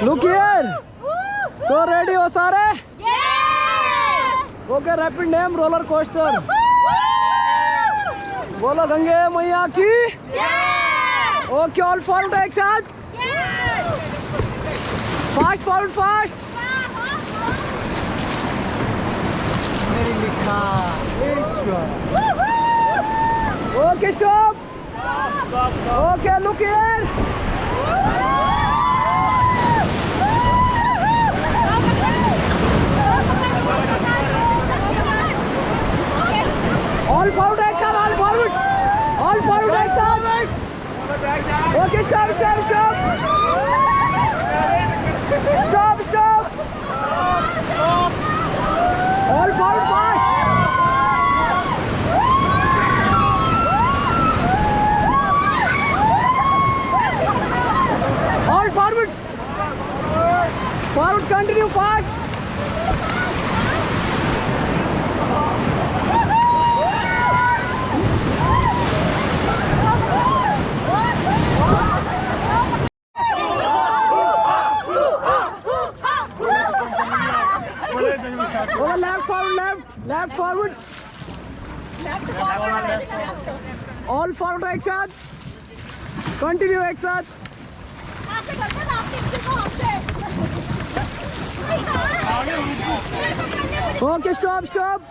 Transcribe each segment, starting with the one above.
Look here. So ready हो सारे? Okay, rapid name roller coaster. बोलो गंगे मैया की ओके ऑल फॉरवर्ड एक साथ फास्ट फॉरवर्ड फास्ट मेरी लिखा okay stop okay look here all forward एक साथ ऑल फॉरवर्ड एक साथ okay stop stop stop stop stop all forward fast all forward forward continue fast left forward all forward एक साथ कंटिन्यू एक साथ okay stop stop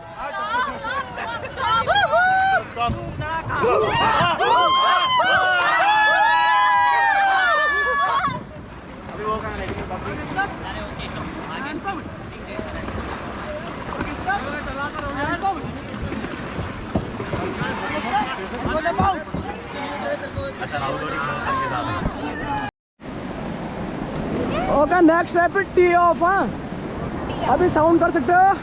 okay next rapid T of हाँ अभी साउंड कर सकते हो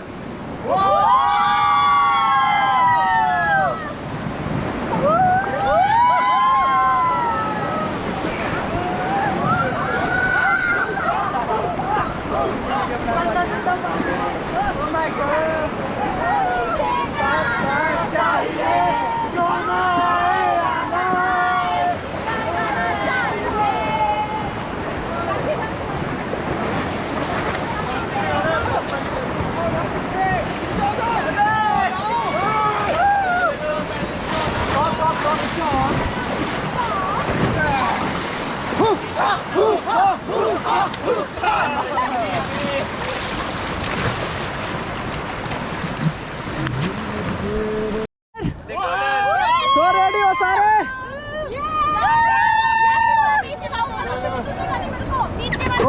सो रेडी हो सारे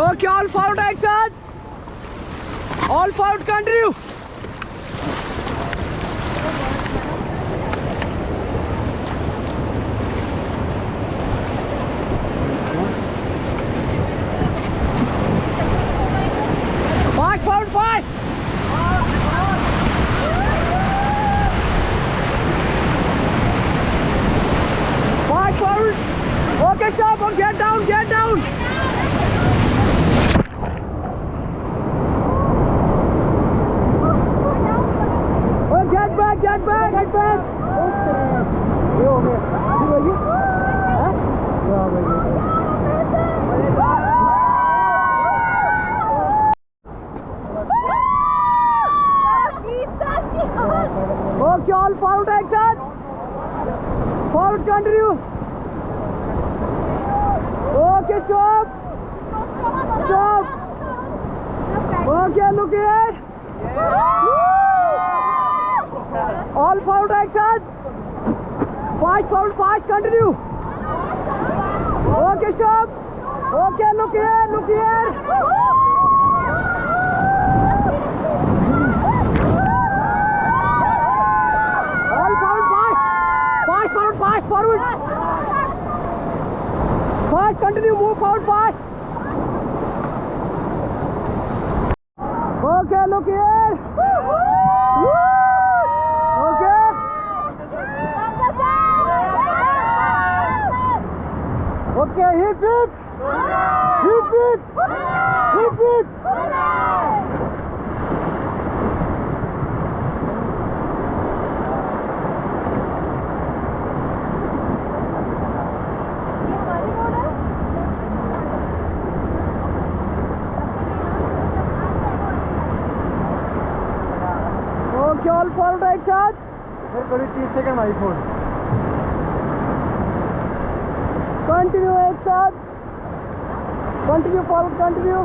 ओके ऑल फॉरवर्ड एक साथ all forward continue fast forward fast forward. Okay, stop. Get down. Get down. Oh, get back. Get back. Get back. Okay, all forward action. Forward continue. Okay, stop. Stop. Okay, look here. All forward action. Fast forward, fast continue. Okay, stop. Okay, look here, look here. All forward, fast. Fast forward, fast forward. Fast, continue, move forward fast. Okay, look here. Okay. Okay, hip it. Hip it. Hip it. All forward एक साथ। फिर करीब 30 second भाई phone. Continue एक साथ। Continue forward continue.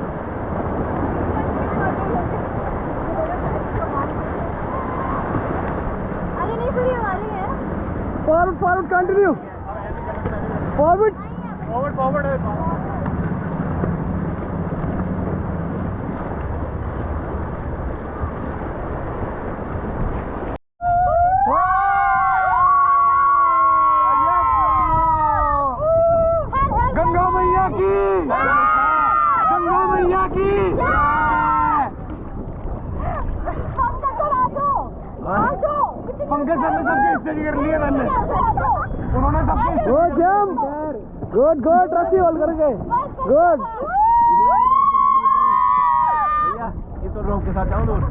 आगे नहीं पूरी हमारी है। Forward forward continue. Forward forward forward है। गंगा मैया की, गंगा मैया की। पंकज सर ने सबके स्टडी कर लिए मैंने, उन्होंने सबके गुड जंप। गुड गुड रस्सी होल्ड करके। गुड। भैया ये तो रोप के साथ जाओ, दूर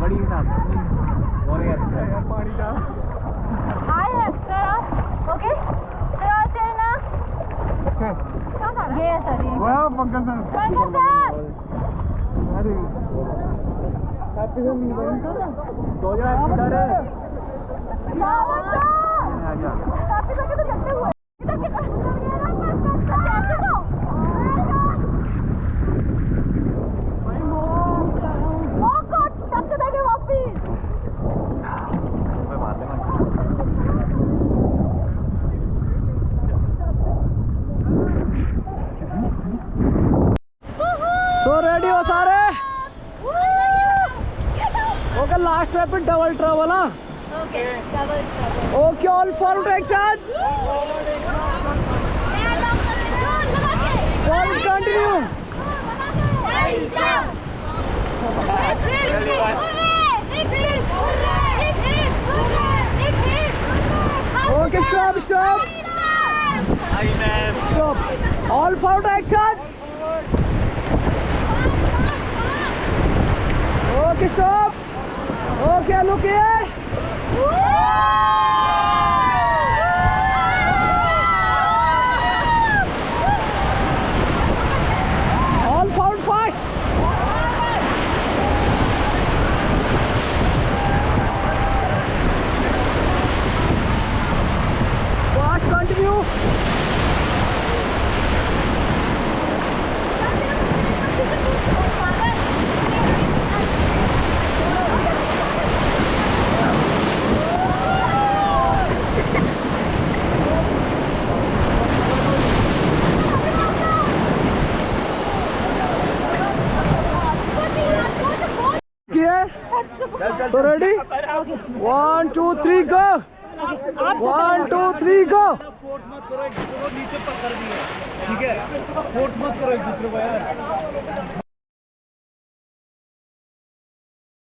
बड़ी के साथ और यार पानी डाल। हाय है ओके तेरा चलना ये सर वाह पंकज सर। अरे हैप्पी होली तो यार इधर है। काफी लोग तो जलते हुए इधर के अच्छा तो ओ गॉड तब तो देंगे वापस। मैं बात है सो रेडी हो सारे? ओके लास्ट ट्रैप पे डबल ट्रैवल। हाँ okay double double okay all forward एक साथ। Forward continue. Okay stop stop stop. All forward एक साथ। Okay stop. Okay look here. All forward fast. Fast continue. So ready? 1 2 3 go. 1 2 3 go. Fort मत करो, एक दूसरे को नीचे पकड़ दिया, ठीक है? फोर्ट मत करो एक दूसरे को यार।